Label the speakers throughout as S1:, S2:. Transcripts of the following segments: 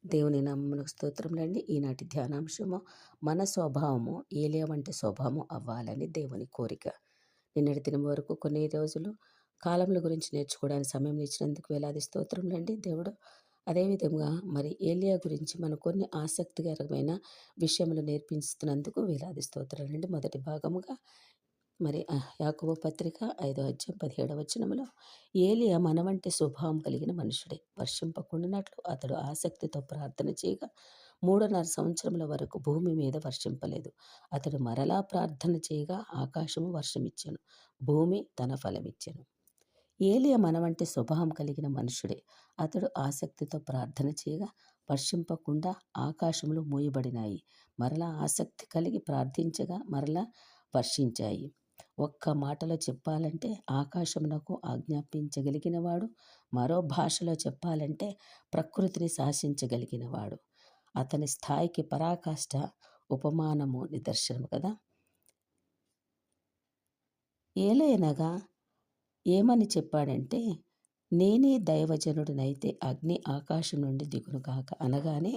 S1: దేవుని నామమునకు స్తోత్రములండి. ఈనాటి ధ్యానాంశము మన స్వభావము ఏలియా వంటి స్వభావము అవ్వాలని దేవుని కోరిక. నిన్నటి దినం వరకు కొన్ని రోజులు కాలముల గురించి నేర్చుకోవడానికి సమయం ఇచ్చినందుకు వేలాది స్తోత్రములండి దేవుడు. అదేవిధంగా మరి ఏలియా గురించి మనకు కొన్ని ఆసక్తికరమైన విషయములు నేర్పిస్తున్నందుకు వేలాది స్తోత్రాలండి. మొదటి భాగముగా మరి యాకోబు పత్రిక 5:17 ఏలియా మన వంటి స్వభావం కలిగిన మనుషుడే. వర్షింపకుండానట్లు అతడు ఆసక్తితో ప్రార్థన చేయగా 3.5 సంవత్సరముల వరకు భూమి మీద వర్షింపలేదు. అతడు మరలా ప్రార్థన చేయగా ఆకాశము వర్షమిచ్చెను, భూమి తన ఫలమిచ్చెను. ఏలియా మన వంటి స్వభావం కలిగిన మనుషుడే. అతడు ఆసక్తితో ప్రార్థన చేయగా వర్షింపకుండా ఆకాశములు మూయబడినాయి. మరలా ఆసక్తి కలిగి ప్రార్థించగా మరలా వర్షించాయి. ఒక్క మాటలో చెప్పాలంటే ఆకాశమునకు ఆజ్ఞాపించగలిగినవాడు, మరో భాషలో చెప్పాలంటే ప్రకృతిని శాసించగలిగినవాడు. అతని స్థాయికి పరాకాష్ఠ ఉపమానము నిదర్శనము కదా. ఏలయనగా ఏమని చెప్పాడంటే, నేనే దైవజనుడినైతే అగ్ని ఆకాశం నుండి దిగును కాక అనగానే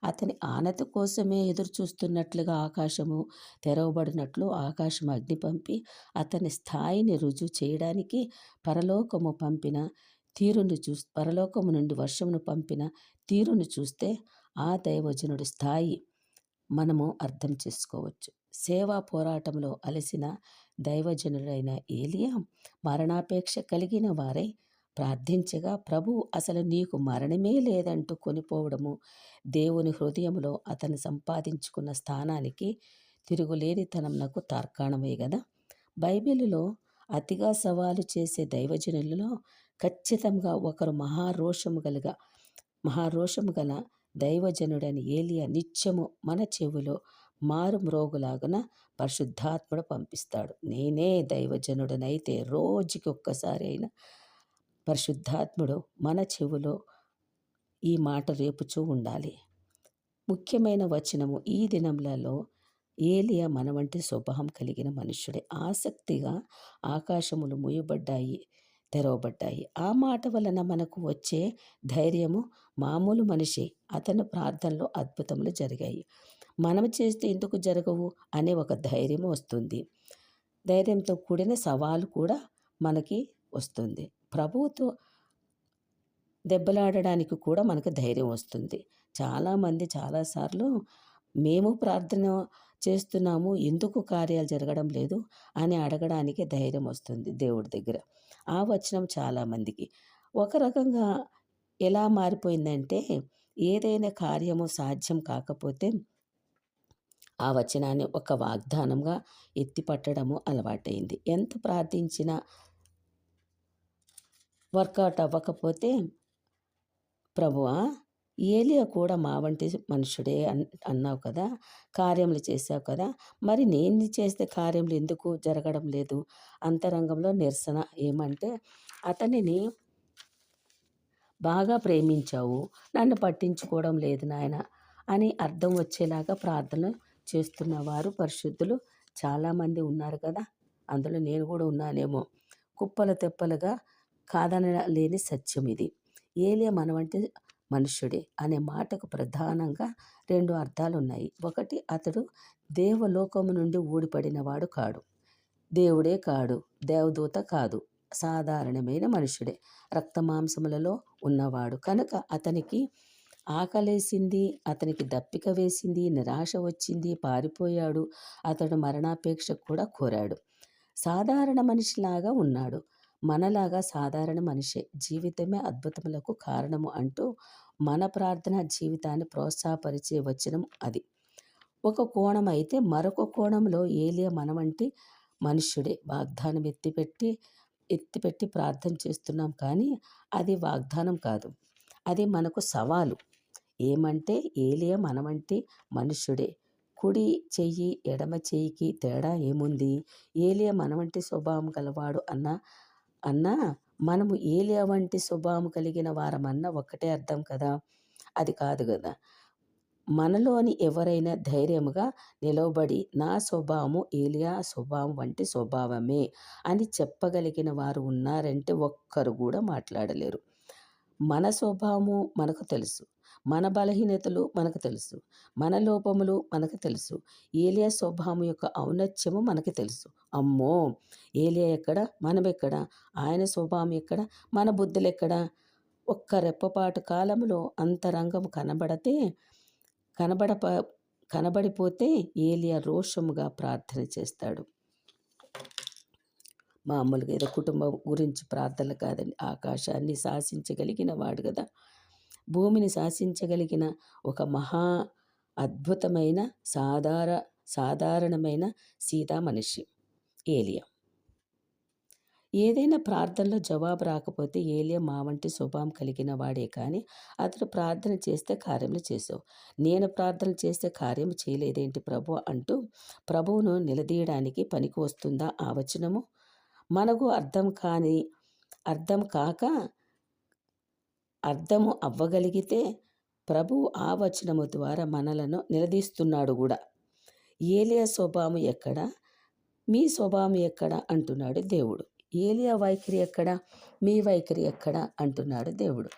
S1: అతని ఆనతి కోసమే ఎదురు చూస్తున్నట్లుగా ఆకాశము తెరవబడినట్లు ఆకాశం అగ్ని పంపి అతని స్థాయిని రుజువు చేయడానికి పరలోకము నుండి వర్షమును పంపిన తీరును చూస్తే ఆ దైవజనుడి స్థాయి మనము అర్థం చేసుకోవచ్చు. సేవా పోరాటంలో అలసిన దైవజనుడైన ఏలియా మరణాపేక్ష కలిగిన వారై ప్రార్థించగా ప్రభువు అసలు నీకు మరణమే లేదంటూ కొనిపోవడము దేవుని హృదయంలో అతను సంపాదించుకున్న స్థానానికి తిరుగులేనితనంనకు తార్కాణమే కదా. బైబిలులో అతిగా సవాలు చేసే దైవజనులలో ఖచ్చితంగా ఒకరు మహారోషము గల దైవజనుడని ఏలియా నిత్యము మన చెవిలో మారు మ్రోగులాగున పరిశుద్ధాత్ముడు పంపిస్తాడు. నేనే దైవజనుడనైతే రోజుకి ఒక్కసారి అయినా పరిశుద్ధాత్ముడు మన చెవిలో ఈ మాట రేపుచూ ఉండాలి. ముఖ్యమైన వచనము ఈ దినములలో ఏలియా మన వంటి స్వభావం కలిగిన మనుష్యుడే. ఆసక్తిగా ఆకాశములు మూయబడ్డాయి, తెరవబడ్డాయి. ఆ మాట వలన మనకు వచ్చే ధైర్యము మామూలు మనిషి. అతని ప్రార్థనలో అద్భుతములు జరిగాయి. మనం చేస్తే ఎందుకు జరగవు అనే ఒక ధైర్యం వస్తుంది. ధైర్యంతో కూడిన సవాలు కూడా మనకి వస్తుంది. ప్రభువుతో దెబ్బలాడడానికి కూడా మనకు ధైర్యం వస్తుంది. చాలామంది చాలాసార్లు మేము ప్రార్థన చేస్తున్నాము, ఎందుకు కార్యాలు జరగడం లేదు అని అడగడానికి ధైర్యం వస్తుంది దేవుడి దగ్గర. ఆ వచనం చాలామందికి ఒక రకంగా ఎలా మారిపోయిందంటే, ఏదైనా కార్యము సాధ్యం కాకపోతే ఆ వచనాన్ని ఒక వాగ్దానంగా ఎత్తిపట్టడము అలవాటైంది. ఎంత ప్రార్థించినా వర్కౌట్ అవ్వకపోతే, ప్రభువా ఏలియా కూడా మా వంటి మనుషుడే అన్నావు కదా, కార్యములు చేసావు కదా, మరి నేను చేస్తే కార్యములు ఎందుకు జరగడం లేదు? అంతరంగంలో నిరసన ఏమంటే, అతనిని బాగా ప్రేమించావు, నన్ను పట్టించుకోవడం లేదు నాయన అని అర్థం వచ్చేలాగా ప్రార్థన చేస్తున్నవారు పరిశుద్ధులు చాలామంది ఉన్నారు కదా. అందులో నేను కూడా ఉన్నానేమో. కుప్పల తెప్పలుగా కాదనలేని సత్యం ఇది. ఏలియా మన వంటి మనుష్యుడే అనే మాటకు ప్రధానంగా 2 అర్థాలు ఉన్నాయి. ఒకటి, అతడు దేవలోకము నుండి ఊడిపడినవాడు కాడు, దేవుడే కాడు, దేవదూత కాదు, సాధారణమైన మనుషుడే, రక్తమాంసములలో ఉన్నవాడు. కనుక అతనికి ఆకలేసింది, అతనికి దప్పిక వేసింది, నిరాశ వచ్చింది, పారిపోయాడు. అతడు మరణాపేక్ష కూడా కోరాడు. సాధారణ మనిషిలాగా ఉన్నాడు. మనలాగా సాధారణ మనిషే. జీవితమే అద్భుతములకు కారణము అంటూ మన ప్రార్థనా జీవితాన్ని ప్రోత్సాహపరిచే వచనం అది. ఒక కోణం అయితే, మరొక కోణంలో ఏలియా మన వంటి మనుష్యుడే. వాగ్దానం ఎత్తిపెట్టి ప్రార్థన చేస్తున్నాం, కానీ అది వాగ్దానం కాదు, అది మనకు సవాలు. ఏమంటే ఏలియా మన వంటి మనుష్యుడే. కుడి చెయ్యి ఎడమ చెయ్యికి తేడా ఏముంది? ఏలియా మన వంటి స్వభావం గలవాడు అన్నా మనము ఏలియా వంటి స్వభావం కలిగిన వారమన్నా ఒక్కటే అర్థం కదా. అది కాదు కదా. మనలోని ఎవరైనా ధైర్యముగా నిలవబడి నా స్వభావము ఏలియా స్వభావం వంటి స్వభావమే అని చెప్పగలిగిన వారు ఉన్నారంటే ఒక్కరు కూడా మాట్లాడలేరు. మన స్వభావము మనకు తెలుసు. మన బలహీనతలు మనకు తెలుసు. మన లోపములు మనకు తెలుసు. ఏలియా స్వభావం యొక్క ఔన్నత్యము మనకు తెలుసు. అమ్మో! ఏలియా ఎక్కడ? మనమెక్కడ? ఆయన స్వభావం ఎక్కడ? మన బుద్ధులెక్కడ? ఒక్క రెప్పపాటు కాలంలో అంతరంగం కనబడప కనబడిపోతే ఏలియా రోషముగా ప్రార్థన చేస్తాడు. మామూలుగా ఏదో కుటుంబం గురించి ప్రార్థనలు కాదండి. ఆకాశాన్ని శాసించగలిగిన వాడు కదా! భూమిని శాసించగలిగిన ఒక మహా అద్భుతమైన సాధారణమైన సీదా మనిషి ఏలియా. ఏదైనా ప్రార్థనలో జవాబు రాకపోతే ఏలియా మా వంటి స్వభావం కలిగిన వాడే కానీ అతడు ప్రార్థన చేస్తే కార్యములు చేసావు. నేను ప్రార్థన చేస్తే కార్యం చేయలేదేంటి ప్రభు అంటూ ప్రభువును నిలదీయడానికి పనికి వస్తుందా ఆ వచనము? మనకు అర్థం కాక అర్థము అవ్వగలిగితే ప్రభువు ఆ వచనము ద్వారా మనలను నిలదీస్తున్నాడు కూడా. ఏలియా స్వభావం ఎక్కడ? మీ స్వభావం ఎక్కడ అంటున్నాడు దేవుడు. ఏలియా వైఖరి ఎక్కడ? మీ వైఖరి ఎక్కడ అంటున్నాడు దేవుడు.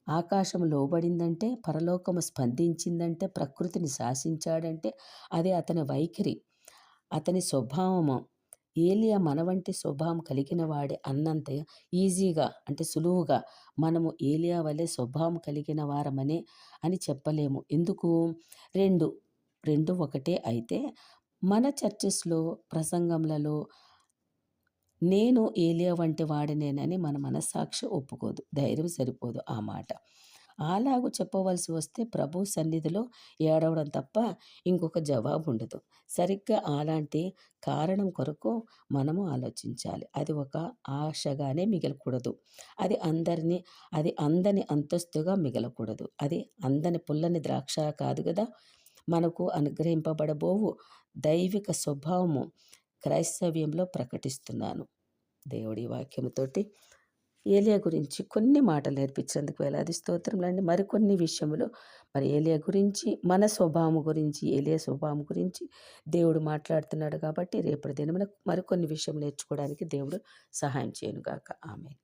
S1: ఆకాశము లోబడిందంటే, పరలోకము స్పందించిందంటే, ప్రకృతిని శాసించాడంటే అది అతని వైఖరి, అతని స్వభావము. ఏలియా మన వంటి స్వభావం కలిగిన వాడే అన్నంత ఈజీగా అంటే సులువుగా మనము ఏలియా వలె స్వభావం కలిగిన వారమనే అని చెప్పలేము. ఎందుకు? రెండు ఒకటే అయితే మన చర్చెస్లో ప్రసంగములలో నేను ఏలియా వంటి వాడినేనని మన మనస్సాక్షి ఒప్పుకోదు, ధైర్యం సరిపోదు ఆ మాట. అలాగూ చెప్పవలసి వస్తే ప్రభు సన్నిధిలో ఏడవడం తప్ప ఇంకొక జవాబు ఉండదు. సరిగ్గా అలాంటి కారణం కొరకు మనము ఆలోచించాలి. అది ఒక ఆశగానే మిగలకూడదు. అది అందని అంతస్తుగా మిగలకూడదు. అది అందని పుల్లని ద్రాక్ష కాదు కదా. మనకు అనుగ్రహింపబడబోవు దైవిక స్వభావము క్రైస్తవ్యంలో ప్రకటిస్తున్నాను. దేవుడి వాక్యముతోటి ఏలియా గురించి కొన్ని మాటలు నేర్పించినందుకు వేలాది స్తోత్రములండి. మరికొన్ని విషయములు ఏలియా గురించి, మన స్వభావం గురించి, ఏలియా స్వభావం గురించి దేవుడు మాట్లాడుతున్నాడు కాబట్టి రేపటి దినమున మరికొన్ని విషయం నేర్చుకోవడానికి దేవుడు సహాయం చేయనుగాక. ఆమేన్.